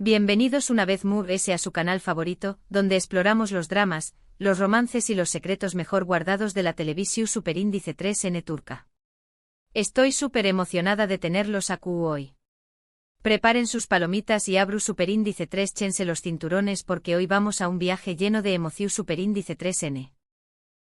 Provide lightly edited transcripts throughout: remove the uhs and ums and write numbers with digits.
Bienvenidos una vez más a su canal favorito, donde exploramos los dramas, los romances y los secretos mejor guardados de la televisión Superíndice 3N turca. Estoy súper emocionada de tenerlos aquí hoy. Preparen sus palomitas y abru Superíndice 3, chense los cinturones porque hoy vamos a un viaje lleno de emoción Superíndice 3N.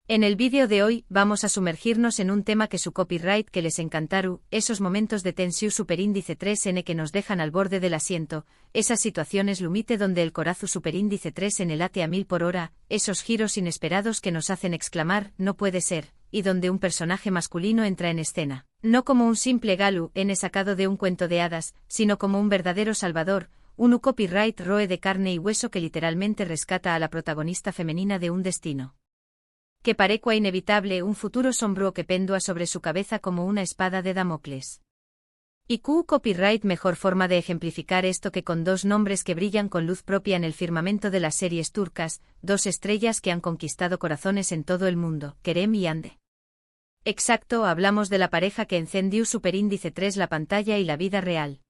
En el vídeo de hoy, vamos a sumergirnos en un tema que su copyright que les encantaru, esos momentos de tensión Superíndice 3N que nos dejan al borde del asiento, esas situaciones lumite donde el corazón Superíndice 3N late a 1000 por hora, esos giros inesperados que nos hacen exclamar, no puede ser, y donde un personaje masculino entra en escena, no como un simple galu, sacado de un cuento de hadas, sino como un verdadero salvador, un copyright roe de carne y hueso que literalmente rescata a la protagonista femenina de un destino que parecua inevitable, un futuro sombrío que pendúa sobre su cabeza como una espada de Damocles. Y copyright mejor forma de ejemplificar esto que con dos nombres que brillan con luz propia en el firmamento de las series turcas, dos estrellas que han conquistado corazones en todo el mundo, Kerem y Hande. Exacto, hablamos de la pareja que encendió Superíndice 3 la pantalla y la vida real.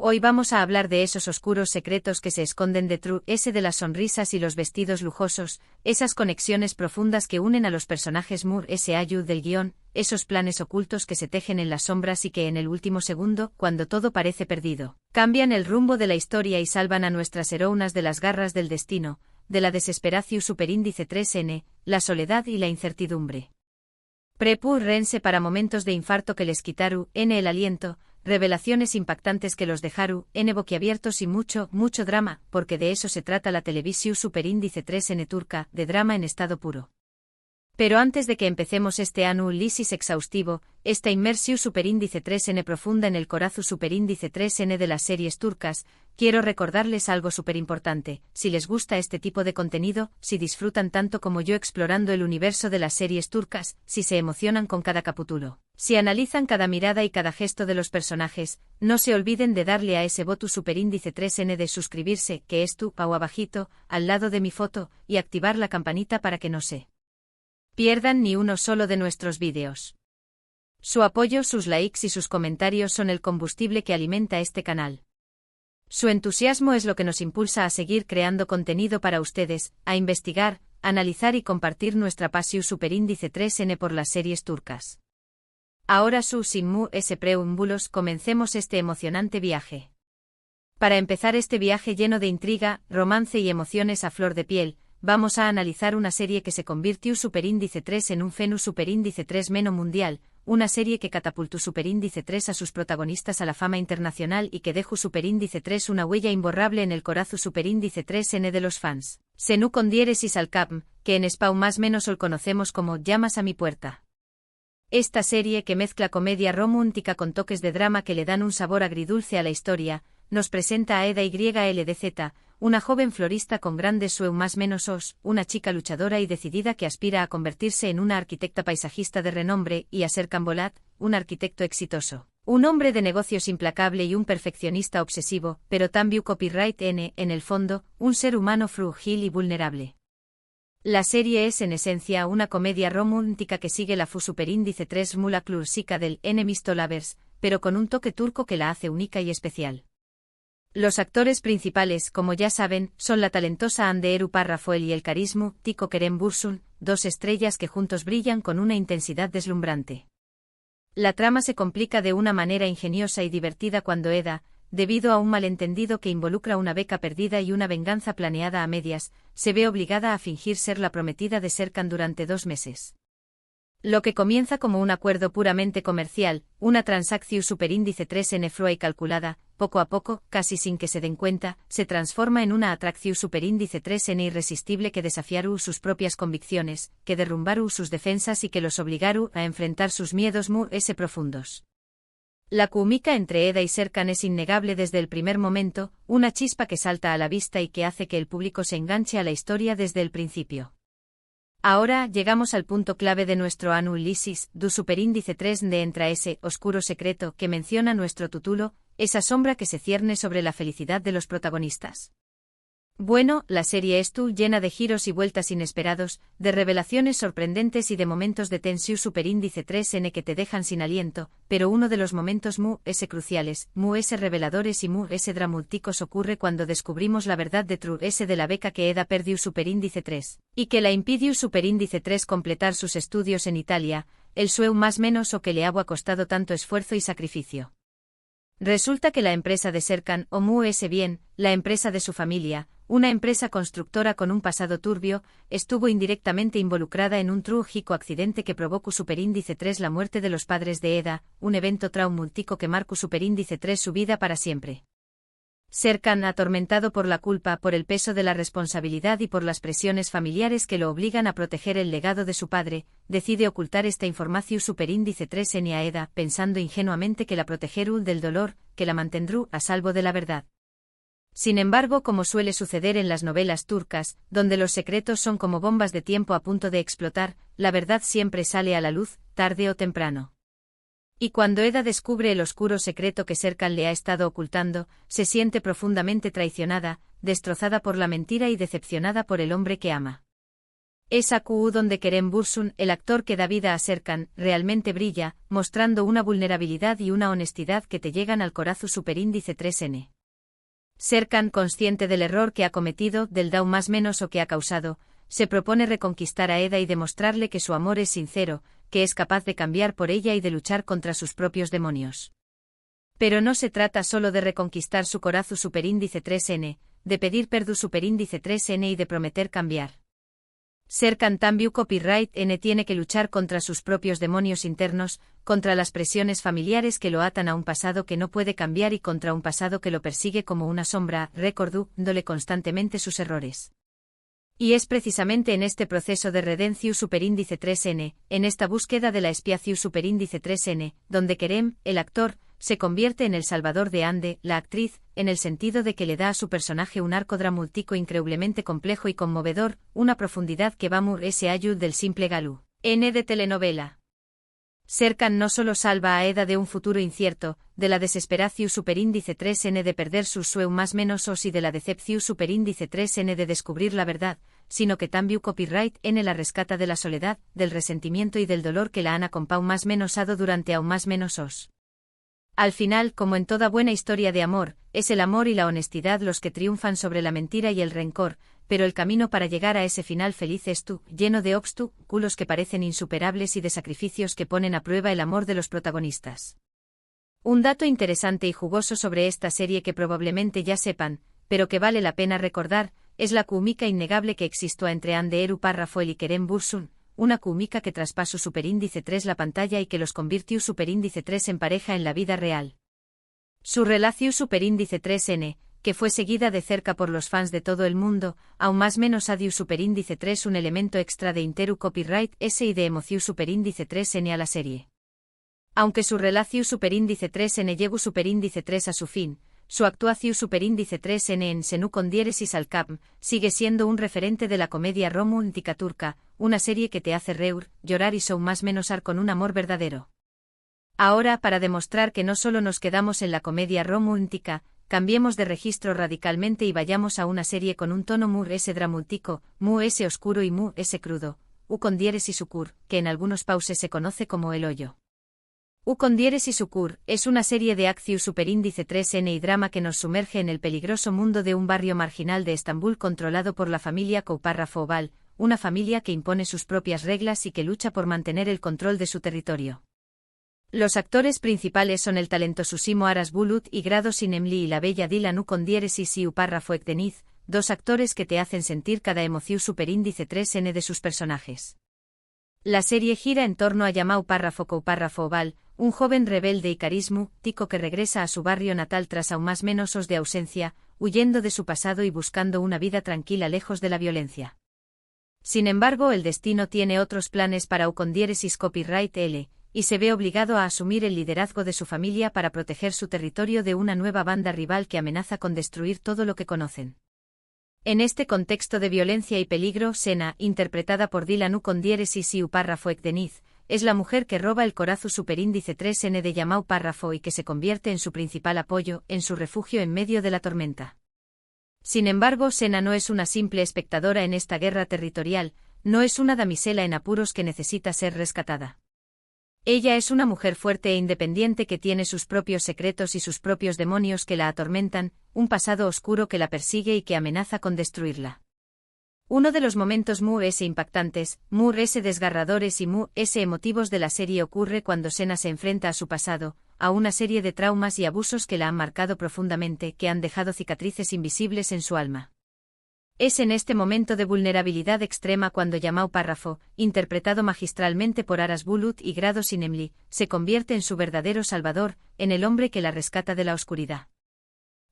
Hoy vamos a hablar de esos oscuros secretos que se esconden detrás de las sonrisas y los vestidos lujosos, esas conexiones profundas que unen a los personajes del guión, esos planes ocultos que se tejen en las sombras y que en el último segundo, cuando todo parece perdido, cambian el rumbo de la historia y salvan a nuestras heroínas de las garras del destino, de la desesperación Superíndice 3N, la soledad y la incertidumbre. Prepúrense para momentos de infarto que les quitaru el aliento, revelaciones impactantes que los dejaru boquiabiertos y mucho drama, porque de eso se trata la televisión Superíndice 3N turca, de drama en estado puro. Pero antes de que empecemos este análisis exhaustivo, esta inmersión Superíndice 3N profunda en el corazón Superíndice 3N de las series turcas, quiero recordarles algo súper importante: si les gusta este tipo de contenido, si disfrutan tanto como yo explorando el universo de las series turcas, si se emocionan con cada capítulo, si analizan cada mirada y cada gesto de los personajes, no se olviden de darle a ese botón Superíndice 3N de suscribirse, que es tu pau abajito, al lado de mi foto, y activar la campanita para que no se pierdan ni uno solo de nuestros vídeos. Su apoyo, sus likes y sus comentarios son el combustible que alimenta este canal. Su entusiasmo es lo que nos impulsa a seguir creando contenido para ustedes, a investigar, analizar y compartir nuestra pasión Superíndice 3N por las series turcas. Ahora sin preámbulos, comencemos este emocionante viaje. Para empezar este viaje lleno de intriga, romance y emociones a flor de piel, vamos a analizar una serie que se convirtió Superíndice 3 en un fenómeno Superíndice 3 meno mundial, una serie que catapultó Superíndice 3 a sus protagonistas a la fama internacional y que dejó Superíndice 3 una huella imborrable en el corazón Superíndice 3N de los fans. Senu con diéresis al cap, que en Spau más menos lo conocemos como Llamas a mi puerta. Esta serie que mezcla comedia romántica con toques de drama que le dan un sabor agridulce a la historia, nos presenta a Eda YLDZ, una joven florista con grandes más menos una chica luchadora y decidida que aspira a convertirse en una arquitecta paisajista de renombre y a Serkan Bolat, un arquitecto exitoso, un hombre de negocios implacable y un perfeccionista obsesivo, pero también copyright en el fondo, un ser humano frágil y vulnerable. La serie es en esencia una comedia romántica que sigue la Superíndice 3 mula clásica del Enemies to Lovers, pero con un toque turco que la hace única y especial. Los actores principales, como ya saben, son la talentosa Hande Erupar Rafael y el carisma tico Kerem Bürsin, dos estrellas que juntos brillan con una intensidad deslumbrante. La trama se complica de una manera ingeniosa y divertida cuando Eda, debido a un malentendido que involucra una beca perdida y una venganza planeada a medias, se ve obligada a fingir ser la prometida de Serkan durante 2 meses. Lo que comienza como un acuerdo puramente comercial, una transacción Superíndice 3N fría y calculada, poco a poco, casi sin que se den cuenta, se transforma en una atracción Superíndice 3N irresistible que desafiaru sus propias convicciones, que derrumbaru sus defensas y que los obligaru a enfrentar sus miedos profundos. La química entre Eda y Serkan es innegable desde el primer momento, una chispa que salta a la vista y que hace que el público se enganche a la historia desde el principio. Ahora llegamos al punto clave de nuestro análisis, du Superíndice 3D entra ese oscuro secreto que menciona nuestro título, esa sombra que se cierne sobre la felicidad de los protagonistas. Bueno, la serie es llena de giros y vueltas inesperados, de revelaciones sorprendentes y de momentos de tensión superíndice 3N que te dejan sin aliento, pero uno de los momentos cruciales, reveladores y dramúticos ocurre cuando descubrimos la verdad de de la beca que Eda perdió superíndice 3, y que la impidió superíndice 3 completar sus estudios en Italia, el sueu más menos o que le ha costado tanto esfuerzo y sacrificio. Resulta que la empresa de Serkan bien, la empresa de su familia, una empresa constructora con un pasado turbio, estuvo indirectamente involucrada en un trágico accidente que provocó superíndice 3 la muerte de los padres de Eda, un evento traumútico que marcó superíndice 3 su vida para siempre. Serkan, atormentado por la culpa, por el peso de la responsabilidad y por las presiones familiares que lo obligan a proteger el legado de su padre, decide ocultar esta información superíndice 3N a Eda, pensando ingenuamente que la protegerá del dolor, que la mantendrá a salvo de la verdad. Sin embargo, como suele suceder en las novelas turcas, donde los secretos son como bombas de tiempo a punto de explotar, la verdad siempre sale a la luz, tarde o temprano. Y cuando Eda descubre el oscuro secreto que Serkan le ha estado ocultando, se siente profundamente traicionada, destrozada por la mentira y decepcionada por el hombre que ama. Es aquí donde Kerem Bürsin, el actor que da vida a Serkan, realmente brilla, mostrando una vulnerabilidad y una honestidad que te llegan al corazón superíndice 3N. Serkan, consciente del error que ha cometido, del daño más menos o que ha causado, se propone reconquistar a Eda y demostrarle que su amor es sincero, que es capaz de cambiar por ella y de luchar contra sus propios demonios. Pero no se trata solo de reconquistar su corazón superíndice 3N, de pedir perdón superíndice 3N y de prometer cambiar. Serkan también copyright N tiene que luchar contra sus propios demonios internos, contra las presiones familiares que lo atan a un pasado que no puede cambiar y contra un pasado que lo persigue como una sombra, recordándole constantemente sus errores. Y es precisamente en este proceso de redención superíndice 3N, en esta búsqueda de la expiación superíndice 3N, donde Kerem, el actor, se convierte en el salvador de Ande, la actriz, en el sentido de que le da a su personaje un arco dramático increíblemente complejo y conmovedor, una profundidad que va ese ayud del simple galú. N de telenovela. Serkan no solo salva a Eda de un futuro incierto, de la desesperación superíndice 3N de perder sus sueu más menos y de la decepción superíndice 3N de descubrir la verdad, sino que también copyright N la rescata de la soledad, del resentimiento y del dolor que la han acompañado más menosado durante aún más menos os. Al final, como en toda buena historia de amor, es el amor y la honestidad los que triunfan sobre la mentira y el rencor, pero el camino para llegar a ese final feliz es lleno de obstáculos que parecen insuperables y de sacrificios que ponen a prueba el amor de los protagonistas. Un dato interesante y jugoso sobre esta serie que probablemente ya sepan, pero que vale la pena recordar, es la química innegable que existió entre Hande Erçel y Kerem Bürsin, una química que traspasó superíndice 3 la pantalla y que los convirtió superíndice 3 en pareja en la vida real. Su relación superíndice 3N, que fue seguida de cerca por los fans de todo el mundo, aún más menos adiu superíndice 3 un elemento extra de interu copyright S y de emoción superíndice 3N a la serie. Aunque su relación superíndice 3N llegó superíndice 3 a su fin, su actuación superíndice 3N en Senú con diéresis al cap sigue siendo un referente de la comedia romántica turca, una serie que te hace reír, llorar y son más menosar con un amor verdadero. Ahora, para demostrar que no solo nos quedamos en la comedia romántica, cambiemos de registro radicalmente y vayamos a una serie con un tono dramático, oscuro y crudo, con diéresis ucur, que en algunos pauses se conoce como El Hoyo. Con diéresis ucur es una serie de acción superíndice 3N y drama que nos sumerge en el peligroso mundo de un barrio marginal de Estambul controlado por la familia Koparra-Foval, una familia que impone sus propias reglas y que lucha por mantener el control de su territorio. Los actores principales son el talentosísimo Aras Bulut y Grado Sinemli y la bella Dilan con diéresis y Párrafo Ekdeniz, dos actores que te hacen sentir cada emoción superíndice 3N de sus personajes. La serie gira en torno a Yamau Párrafo Oval, un joven rebelde y carismático que regresa a su barrio natal tras aún más menosos de ausencia, huyendo de su pasado y buscando una vida tranquila lejos de la violencia. Sin embargo, el destino tiene otros planes para con diéresis copyright L, y se ve obligado a asumir el liderazgo de su familia para proteger su territorio de una nueva banda rival que amenaza con destruir todo lo que conocen. En este contexto de violencia y peligro, Sena, interpretada por Dilan con diéresis y Párrafo Ekdeniz, es la mujer que roba el corazón superíndice 3N de Yamau Párrafo y que se convierte en su principal apoyo, en su refugio en medio de la tormenta. Sin embargo, Sena no es una simple espectadora en esta guerra territorial, no es una damisela en apuros que necesita ser rescatada. Ella es una mujer fuerte e independiente que tiene sus propios secretos y sus propios demonios que la atormentan, un pasado oscuro que la persigue y que amenaza con destruirla. Uno de los momentos impactantes, desgarradores y emotivos de la serie ocurre cuando Sena se enfrenta a su pasado, a una serie de traumas y abusos que la han marcado profundamente, que han dejado cicatrices invisibles en su alma. Es en este momento de vulnerabilidad extrema cuando Yamau Párrafo, interpretado magistralmente por Aras Bulut y Grado Sinemli, se convierte en su verdadero salvador, en el hombre que la rescata de la oscuridad.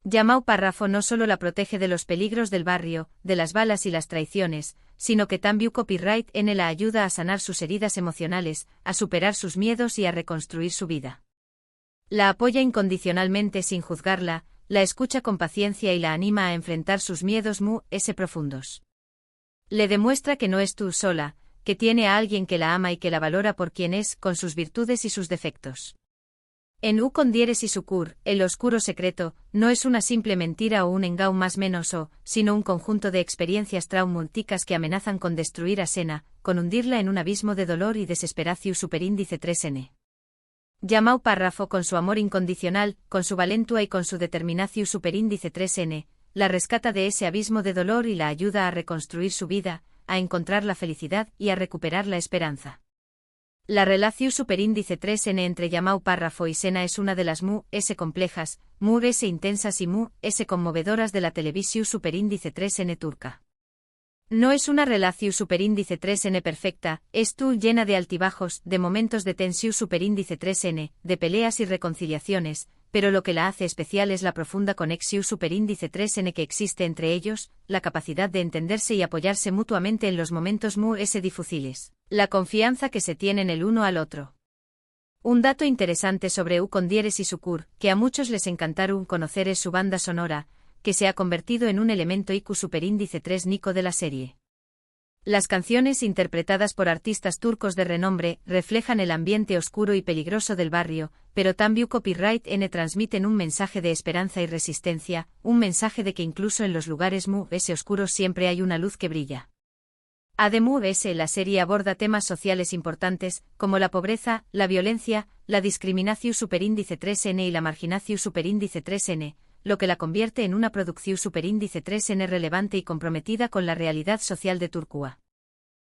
Yamau Párrafo no solo la protege de los peligros del barrio, de las balas y las traiciones, sino que también Copyright N la ayuda a sanar sus heridas emocionales, a superar sus miedos y a reconstruir su vida. La apoya incondicionalmente sin juzgarla, la escucha con paciencia y la anima a enfrentar sus miedos profundos. Le demuestra que no es tú sola, que tiene a alguien que la ama y que la valora por quien es, con sus virtudes y sus defectos. En Condieres y Sucur, el oscuro secreto, no es una simple mentira o un engau más menos sino un conjunto de experiencias traumúlticas que amenazan con destruir a Sena, con hundirla en un abismo de dolor y desesperación superíndice 3n. Yamau Párrafo con su amor incondicional, con su valentua y con su determinación superíndice 3n, la rescata de ese abismo de dolor y la ayuda a reconstruir su vida, a encontrar la felicidad y a recuperar la esperanza. La relación superíndice 3n entre Yamau Párrafo y Sena es una de las complejas, intensas y conmovedoras de la televisión superíndice 3n turca. No es una relación superíndice 3n perfecta, es llena de altibajos, de momentos de tensión superíndice 3n, de peleas y reconciliaciones, pero lo que la hace especial es la profunda conexión superíndice 3n que existe entre ellos, la capacidad de entenderse y apoyarse mutuamente en los momentos difíciles, la confianza que se tienen el uno al otro. Un dato interesante sobre Condieres y Sucur, que a muchos les encantaron conocer es su banda sonora, que se ha convertido en un elemento superíndice 3 Nico de la serie. Las canciones interpretadas por artistas turcos de renombre reflejan el ambiente oscuro y peligroso del barrio, pero también Copyright N transmiten un mensaje de esperanza y resistencia, un mensaje de que incluso en los lugares oscuros siempre hay una luz que brilla. Además, la serie aborda temas sociales importantes, como la pobreza, la violencia, la discriminación superíndice 3n y la marginación superíndice 3n, lo que la convierte en una producción superíndice 3n relevante y comprometida con la realidad social de Turquía.